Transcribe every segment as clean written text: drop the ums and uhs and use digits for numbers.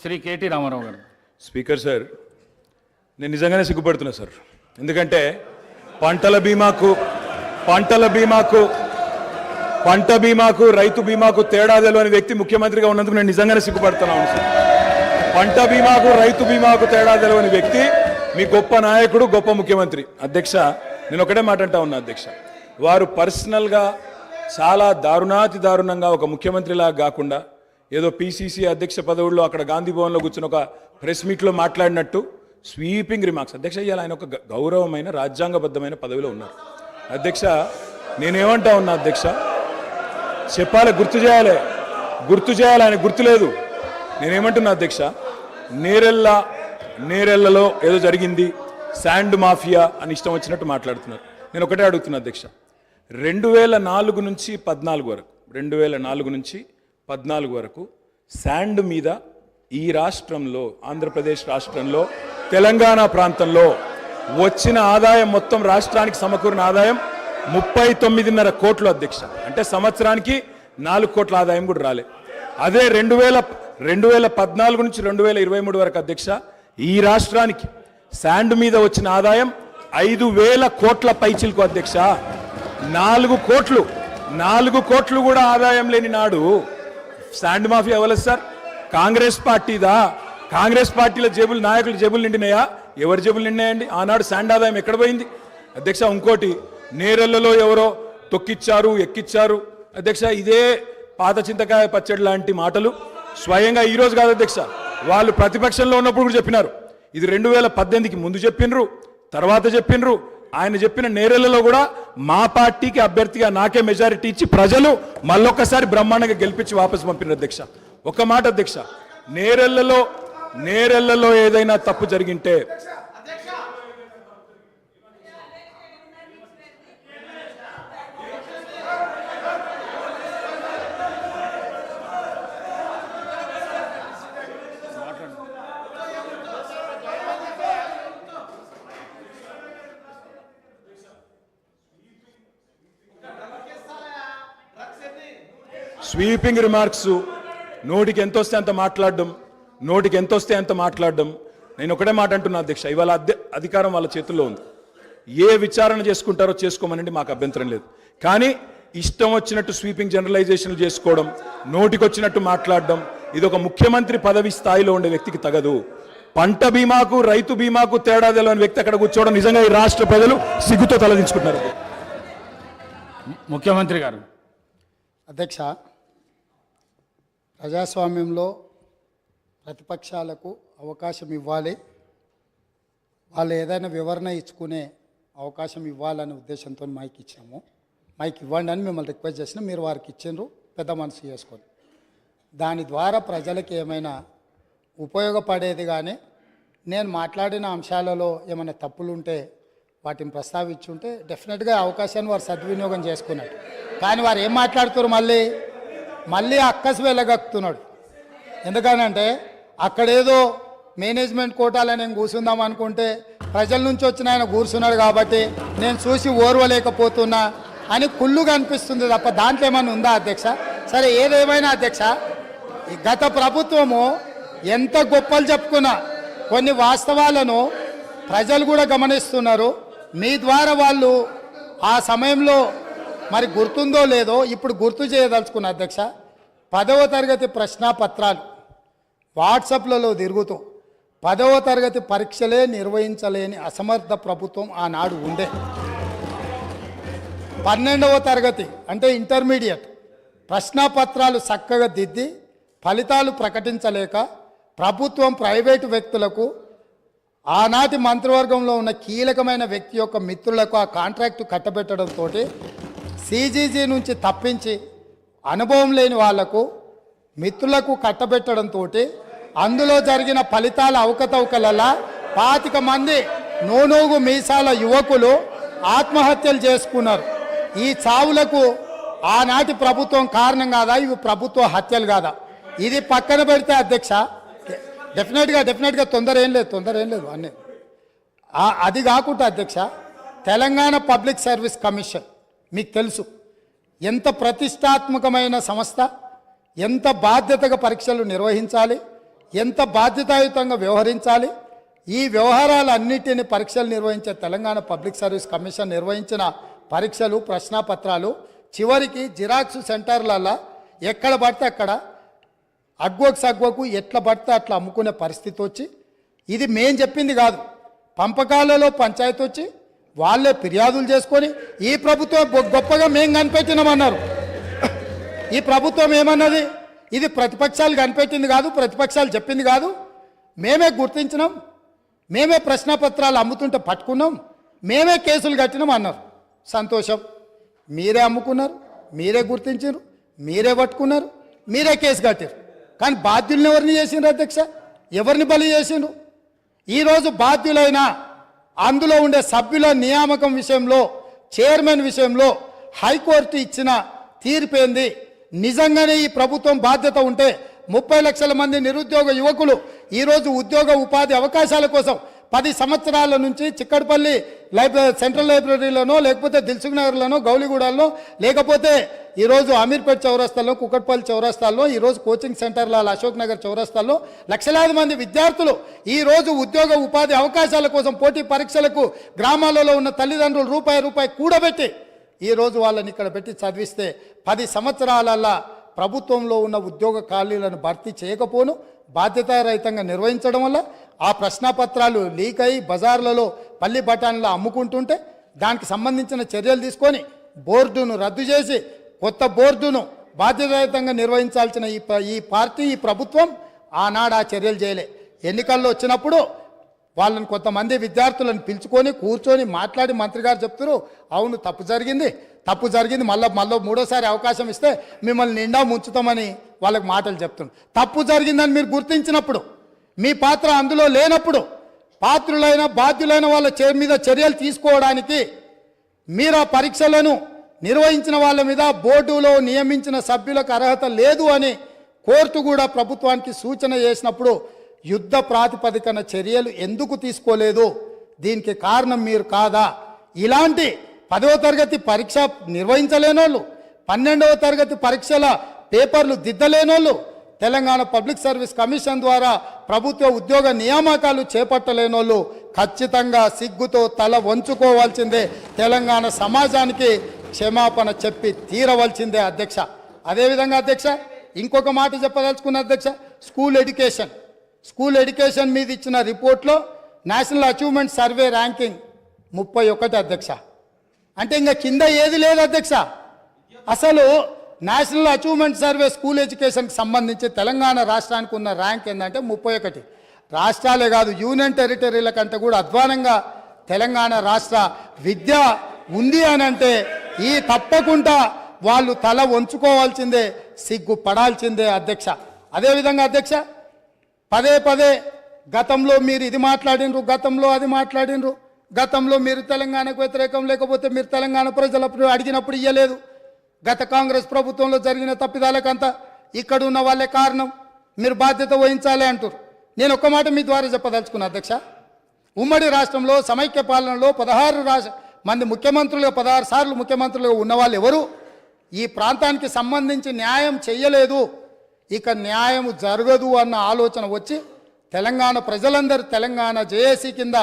Shri KT Ramarao గారు. Speaker sir, నేను నిజంగానే సిగ్గుపడుతున్నా సార్. ఎందుకంటే పంట బీమాకు రైతు బీమాకు తేడా తెలియని వ్యక్తి ముఖ్యమంత్రిగా ఉన్నందుకు నేను నిజంగానే సిగ్గుపడుతున్నాను సార్. పంట బీమాకు రైతు బీమాకు తేడా తెలియని వ్యక్తి మీ గొప్ప నాయకుడు, గొప్ప ముఖ్యమంత్రి. అధ్యక్ష, నేను ఒకటే మాట అంటా ఉన్నా అధ్యక్ష, వారు పర్సనల్గా చాలా దారుణంగా ఒక ముఖ్యమంత్రిలాగా కాకుండా ఏదో పిసిసి అధ్యక్ష పదవుల్లో అక్కడ గాంధీ భవన్లో కూర్చుని ఒక ప్రెస్ మీట్లో మాట్లాడినట్టు స్వీపింగ్ రిమార్క్స్. అధ్యక్ష, ఇవాళ ఆయన ఒక గౌరవమైన రాజ్యాంగబద్ధమైన పదవిలో ఉన్నారు. అధ్యక్ష, నేనేమంటా ఉన్నా అధ్యక్ష, చెప్పాలి, గుర్తు చేయాలి, ఆయన గుర్తులేదు. నేనేమంటున్నా అధ్యక్ష, నేరెళ్లలో ఏదో జరిగింది, శాండ్ మాఫియా అని ఇష్టం వచ్చినట్టు మాట్లాడుతున్నారు. నేను ఒకటే అడుగుతున్నా అధ్యక్ష, 2004 నుంచి 14 వరకు శాండ్ మీద ఈ రాష్ట్రంలో, ఆంధ్రప్రదేశ్ రాష్ట్రంలో, తెలంగాణ ప్రాంతంలో వచ్చిన ఆదాయం, మొత్తం రాష్ట్రానికి సమకూరిన ఆదాయం 39.5 కోట్లు అధ్యక్ష. అంటే సంవత్సరానికి 4 కోట్ల ఆదాయం కూడా రాలే. అదే 2014 నుంచి 2023 వరకు అధ్యక్ష, ఈ రాష్ట్రానికి శాండ్ మీద వచ్చిన ఆదాయం 5,000 కోట్ల పైచిలకు అధ్యక్ష. 4 కోట్లు కూడా ఆదాయం లేని నాడు శాండ్ మాఫియా ఎవరు సార్? కాంగ్రెస్ పార్టీదా? కాంగ్రెస్ పార్టీల జేబులు, నాయకుల జేబులు నిండినాయా? ఎవరి జేబులు నిండినాయండి? ఆనాడు శాండ్ ఆదాయం ఎక్కడ పోయింది అధ్యక్ష? ఇంకోటి, నేరెళ్లలో ఎవరో తొక్కిచ్చారు, ఎక్కిచ్చారు అధ్యక్ష. ఇదే పాత చింతకాయ పచ్చడి లాంటి మాటలు స్వయంగా ఈరోజు కాదు అధ్యక్ష, వాళ్ళు ప్రతిపక్షంలో ఉన్నప్పుడు కూడా చెప్పినారు. ఇది 2018కి ముందు చెప్పినరు, తర్వాత చెప్పినరు. ఆయన చెప్పిన నేరెళ్లలో కూడా మా పార్టీకి అభ్యర్థిగా నాకే మెజారిటీ ఇచ్చి ప్రజలు మళ్ళొక్కసారి బ్రహ్మాండంగా గెలిపించి వాపసు పంపినారు అధ్యక్ష. ఒక మాట అధ్యక్ష, నేరెళ్లలో ఏదైనా తప్పు జరిగింటే స్వీపింగ్ రిమార్క్స్, నోటికి ఎంత వస్తే అంత మాట్లాడడం. నేను ఒకటే మాట అంటున్నా అధ్యక్ష, ఇవాళ అధికారం వాళ్ళ చేతుల్లో ఉంది. ఏ విచారణ చేసుకుంటారో చేసుకోమనండి, మాకు అభ్యంతరం లేదు. కానీ ఇష్టం వచ్చినట్టు స్వీపింగ్ జనరలైజేషన్లు చేసుకోవడం, నోటికొచ్చినట్టు మాట్లాడడం, ఇది ఒక ముఖ్యమంత్రి పదవి స్థాయిలో ఉండే వ్యక్తికి తగదు. పంట బీమాకు రైతు బీమాకు తేడా తెలియని వ్యక్తి అక్కడ కూర్చోవడం నిజంగా ఈ రాష్ట్ర ప్రజలు సిగ్గుతో తలదించుకుంటున్నారు. ముఖ్యమంత్రి గారు. అధ్యక్ష, ప్రజాస్వామ్యంలో ప్రతిపక్షాలకు అవకాశం ఇవ్వాలి, వాళ్ళు ఏదైనా వివరణ ఇచ్చుకునే అవకాశం ఇవ్వాలనే ఉద్దేశంతో మైక్ ఇచ్చాము. మైక్ ఇవ్వండి అని మిమ్మల్ని రిక్వెస్ట్ చేసినా మీరు వారికి ఇచ్చిండ్రు, పెద్ద మనసు చేసుకొని. దాని ద్వారా ప్రజలకు ఏమైనా ఉపయోగపడేది. కానీ నేను మాట్లాడిన అంశాలలో ఏమైనా తప్పులు ఉంటే వాటిని ప్రస్తావించుంటే డెఫినెట్గా అవకాశాన్ని వారు సద్వినియోగం చేసుకున్నారు. కానీ వారు ఏం మాట్లాడుతున్నారు, మళ్ళీ అక్కసు వెళ్ళగక్కుతున్నాడు. ఎందుకనంటే అక్కడేదో మేనేజ్మెంట్ కోటాలో నేను కూర్చుందాం అనుకుంటే ప్రజల నుంచి వచ్చిన ఆయన కూర్చున్నాడు కాబట్టి నేను చూసి ఓర్వలేకపోతున్నా అని కుళ్ళుగా అనిపిస్తుంది తప్ప దాంట్లో ఏమైనా ఉందా అధ్యక్ష? సరే, ఏదేమైనా అధ్యక్ష, గత ప్రభుత్వము ఎంత గొప్పలు చెప్పుకున్నా కొన్ని వాస్తవాలను ప్రజలు కూడా గమనిస్తున్నారు. మీ ద్వారా వాళ్ళు ఆ సమయంలో మరి గుర్తుందో లేదో ఇప్పుడు గుర్తు చేయదలుచుకున్న అధ్యక్ష, 10వ తరగతి ప్రశ్నాపత్రాలు వాట్సాప్లలో తిరుగుతూ 10వ తరగతి పరీక్షలే నిర్వహించలేని అసమర్థ ప్రభుత్వం ఆనాడు ఉండే. 12వ తరగతి అంటే ఇంటర్మీడియట్ ప్రశ్నాపత్రాలు చక్కగా దిద్ది ఫలితాలు ప్రకటించలేక ప్రభుత్వం ప్రైవేటు వ్యక్తులకు, ఆనాటి మంత్రివర్గంలో ఉన్న కీలకమైన వ్యక్తి యొక్క మిత్రులకు ఆ కాంట్రాక్టు కట్టబెట్టడంతో సిజీజీ నుంచి తప్పించి అనుభవం లేని వాళ్లకు మిత్రులకు కట్టబెట్టడంతో అందులో జరిగిన ఫలితాల అవకతవకలలా 25 మంది నోనోగు మీసాల యువకులు ఆత్మహత్యలు చేసుకున్నారు. ఈ చావులకు ఆనాటి ప్రభుత్వం కారణం కాదా? ఇవి ప్రభుత్వ హత్యలు కాదా? ఇది పక్కన పెడితే అధ్యక్ష, డెఫినెట్గా తొందర ఏం లేదు అన్నీ. అది కాకుండా అధ్యక్ష, తెలంగాణ పబ్లిక్ సర్వీస్ కమిషన్ మీకు తెలుసు ఎంత ప్రతిష్టాత్మకమైన సంస్థ. ఎంత బాధ్యతగా పరీక్షలు నిర్వహించాలి, ఎంత బాధ్యతాయుతంగా వ్యవహరించాలి, ఈ వ్యవహారాలన్నిటిని పరీక్షలు నిర్వహించే తెలంగాణ పబ్లిక్ సర్వీస్ కమిషన్ నిర్వహించిన పరీక్షలు ప్రశ్నాపత్రాలు చివరికి జిరాక్స్ సెంటర్లలో ఎక్కడ పడితే అక్కడ అగ్వకు సగ్వకు ఎట్లా పడితే అట్లా అమ్ముకునే పరిస్థితి వచ్చి, ఇది మేం చెప్పింది కాదు, పంపకాలలో పంచాయతీ వచ్చి వాళ్ళే ఫిర్యాదులు చేసుకొని ఈ ప్రభుత్వం గొప్పగా మేం కనిపెట్టినామన్నారు. ఈ ప్రభుత్వం ఏమన్నది, ఇది ప్రతిపక్షాలు కనిపెట్టింది కాదు, ప్రతిపక్షాలు చెప్పింది కాదు, మేమే గుర్తించినాం, మేమే ప్రశ్నపత్రాలు అమ్ముతుంటే పట్టుకున్నాం, మేమే కేసులు కట్టినాం అన్నారు. సంతోషం, మీరే అమ్ముకున్నారు, మీరే గుర్తించారు, మీరే పట్టుకున్నారు, మీరే కేసు కట్టారు. కానీ బాధ్యులను ఎవరిని చేసిండ్రు అధ్యక్ష? ఎవరిని బలి చేసిండ్రు? ఈరోజు బాధ్యులైన అందులో ఉండే సభ్యుల నియామకం విషయంలో, చైర్మన్ విషయంలో హైకోర్టు ఇచ్చిన తీర్పేంది? నిజంగానే ఈ ప్రభుత్వం బాధ్యత ఉంటే 30 లక్షల మంది నిరుద్యోగ యువకులు ఈరోజు ఉద్యోగ ఉపాధి అవకాశాల కోసం 10 సంవత్సరాల నుంచి చిక్కడపల్లి సెంట్రల్ లైబ్రరీలోనో, లేకపోతే దిల్సుఖ్ నగర్లోనో, గౌలిగూడలో, లేకపోతే ఈరోజు అమీర్పేట్ చౌరస్తాల్లో, కుకట్పల్లి చౌరస్తాల్లో, ఈరోజు కోచింగ్ సెంటర్ల అశోక్ నగర్ చౌరస్తాల్లో లక్షలాది మంది విద్యార్థులు ఈరోజు ఉద్యోగ ఉపాధి అవకాశాల కోసం పోటీ పరీక్షలకు గ్రామాలలో ఉన్న తల్లిదండ్రులు రూపాయి కూడబెట్టి ఈరోజు వాళ్ళని ఇక్కడ పెట్టి చదివిస్తే 10 సంవత్సరాలల్లా ప్రభుత్వంలో ఉన్న ఉద్యోగ ఖాళీలను భర్తీ చేయకపోను బాధ్యతారహితంగా నిర్వహించడం వల్ల ఆ ప్రశ్నపత్రాలు లీక్ అయి బజార్లలో పల్లి బఠానీలో అమ్ముకుంటుంటే దానికి సంబంధించిన చర్యలు తీసుకొని బోర్డును రద్దు చేసి కొత్త బోర్డును బాధ్యతారహితంగా నిర్వహించాల్సిన ఈ పార్టీ, ఈ ప్రభుత్వం ఆనాడు ఆ చర్యలు చేయలే. ఎన్నికల్లో వచ్చినప్పుడు వాళ్ళని కొంతమంది విద్యార్థులను పిలుచుకొని కూర్చొని మాట్లాడి మంత్రి గారు చెప్తారు, అవును తప్పు జరిగింది, మళ్ళీ మూడోసారి అవకాశం ఇస్తే మిమ్మల్ని నిండా ముంచుతామని వాళ్ళకి మాటలు చెప్తున్నారు. తప్పు జరిగిందని మీరు గుర్తించినప్పుడు, మీ పాత్ర అందులో లేనప్పుడు, పాత్రులైన బాధ్యులైన వాళ్ళ మీద చర్యలు తీసుకోవడానికి మీరు ఆ పరీక్షలను నిర్వహించిన వాళ్ళ మీద బోర్డులో నియమించిన సభ్యులకు అర్హత లేదు అని కోర్టు కూడా ప్రభుత్వానికి సూచన చేసినప్పుడు యుద్ధ ప్రాతిపదికన చర్యలు ఎందుకు తీసుకోలేదు? దీనికి కారణం మీరు కాదా? ఇలాంటి 10వ తరగతి పరీక్ష నిర్వహించలేనోళ్ళు, 12వ తరగతి పరీక్షల పేపర్లు దిద్దలేనోళ్ళు, తెలంగాణ పబ్లిక్ సర్వీస్ కమిషన్ ద్వారా ప్రభుత్వ ఉద్యోగ నియామకాలు చేపట్టలేనోళ్ళు ఖచ్చితంగా సిగ్గుతో తల వంచుకోవాల్సిందే, తెలంగాణ సమాజానికి క్షమాపణ చెప్పి తీరవలసిందే అధ్యక్ష. అదేవిధంగా అధ్యక్ష ఇంకొక మాట చెప్పదలుచుకున్న అధ్యక్ష, స్కూల్ ఎడ్యుకేషన్ మీద ఇచ్చిన రిపోర్ట్లో నేషనల్ అచీవ్మెంట్ సర్వే ర్యాంకింగ్ 31 అధ్యక్ష. అంటే ఇంకా కింద ఏది లేదు అధ్యక్ష. అసలు నేషనల్ అచీవ్మెంట్ సర్వే స్కూల్ ఎడ్యుకేషన్కి సంబంధించి తెలంగాణ రాష్ట్రానికి ఉన్న ర్యాంక్ ఏంటంటే 31. రాష్ట్రాలే కాదు, యూనియన్ టెరిటరీల కంటే కూడా అధ్వానంగా తెలంగాణ రాష్ట్ర విద్య ఉంది అని అంటే ఈ తప్పకుండా వాళ్ళు తల వంచుకోవాల్సిందే, సిగ్గుపడాల్సిందే అధ్యక్ష. అదేవిధంగా అధ్యక్ష పదే గతంలో మీరు ఇది మాట్లాడినరు, గతంలో అది మాట్లాడినరు, గతంలో మీరు తెలంగాణకు వ్యతిరేకం, లేకపోతే మీరు తెలంగాణ ప్రజలప్పుడు అడిగినప్పుడు ఇయ్యలేదు, గత కాంగ్రెస్ ప్రభుత్వంలో జరిగిన తప్పిదాలకంతా ఇక్కడ ఉన్న వాళ్ళే కారణం, మీరు బాధ్యత వహించాలి అంటారు. నేను ఒక్క మాట మీ ద్వారా చెప్పదలుచుకున్నా అధ్యక్ష, ఉమ్మడి రాష్ట్రంలో సమైక్య పాలనలో 16 మంది ముఖ్యమంత్రులుగా 16 సార్లు ముఖ్యమంత్రులుగా ఉన్నవాళ్ళు ఎవరు ఈ ప్రాంతానికి సంబంధించి న్యాయం చెయ్యలేదు, ఇక న్యాయం జరగదు అన్న ఆలోచన వచ్చి తెలంగాణ ప్రజలందరూ తెలంగాణ జేఏసీ కింద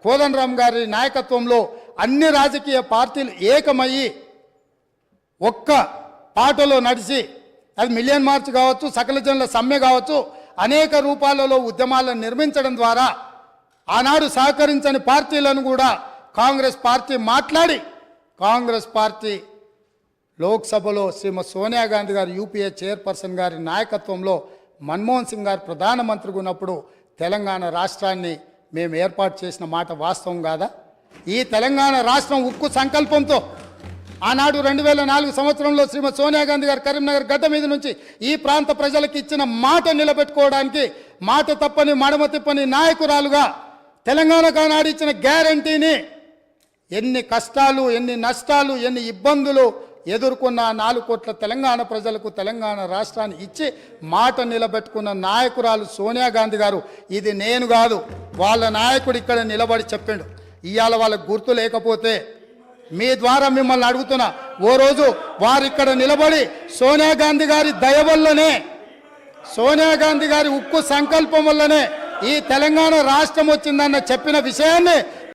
కోదండరామ్ గారి నాయకత్వంలో అన్ని రాజకీయ పార్టీలు ఏకమయ్యి ఒక్క పాటలో నడిచి, అది మిలియన్ మార్చ్ కావచ్చు, సకల జనుల సమ్మె కావచ్చు, అనేక రూపాలలో ఉద్యమాలను నిర్మించడం ద్వారా ఆనాడు సహకరించని పార్టీలను కూడా కాంగ్రెస్ పార్టీ మాట్లాడి, కాంగ్రెస్ పార్టీ లోక్సభలో శ్రీమతి సోనియా గాంధీ గారు యూపీఏ చైర్పర్సన్ గారి నాయకత్వంలో మన్మోహన్ సింగ్ గారు ప్రధానమంత్రిగా ఉన్నప్పుడు తెలంగాణ రాష్ట్రాన్ని మేము ఏర్పాటు చేసిన మాట వాస్తవం కాదా? ఈ తెలంగాణ రాష్ట్రం ఉక్కు సంకల్పంతో ఆనాడు 2004 సంవత్సరంలో శ్రీమతి సోనియా గాంధీ గారు కరీంనగర్ గడ్డ మీద నుంచి ఈ ప్రాంత ప్రజలకు ఇచ్చిన మాట నిలబెట్టుకోవడానికి మాట తప్పని మడమ తిప్పని నాయకురాలుగా తెలంగాణకు ఆనాడు ఇచ్చిన గ్యారంటీని ఎన్ని కష్టాలు, ఎన్ని నష్టాలు, ఎన్ని ఇబ్బందులు ఎదుర్కొన్న 4 కోట్ల తెలంగాణ ప్రజలకు తెలంగాణ రాష్ట్రాన్ని ఇచ్చి మాట నిలబెట్టుకున్న నాయకురాలు సోనియా గాంధీ గారు. ఇది నేను కాదు, వాళ్ళ నాయకుడు ఇక్కడ నిలబడి చెప్పిండు. ఇవాళ వాళ్ళకు గుర్తు లేకపోతే మీ ద్వారా మిమ్మల్ని అడుగుతున్నా, ఓ రోజు వారు ఇక్కడ నిలబడి సోనియా గాంధీ గారి దయ వల్లనే, సోనియా గాంధీ గారి ఉక్కు సంకల్పం వల్లనే ఈ తెలంగాణ రాష్ట్రం వచ్చిందన్న చెప్పిన విషయాన్ని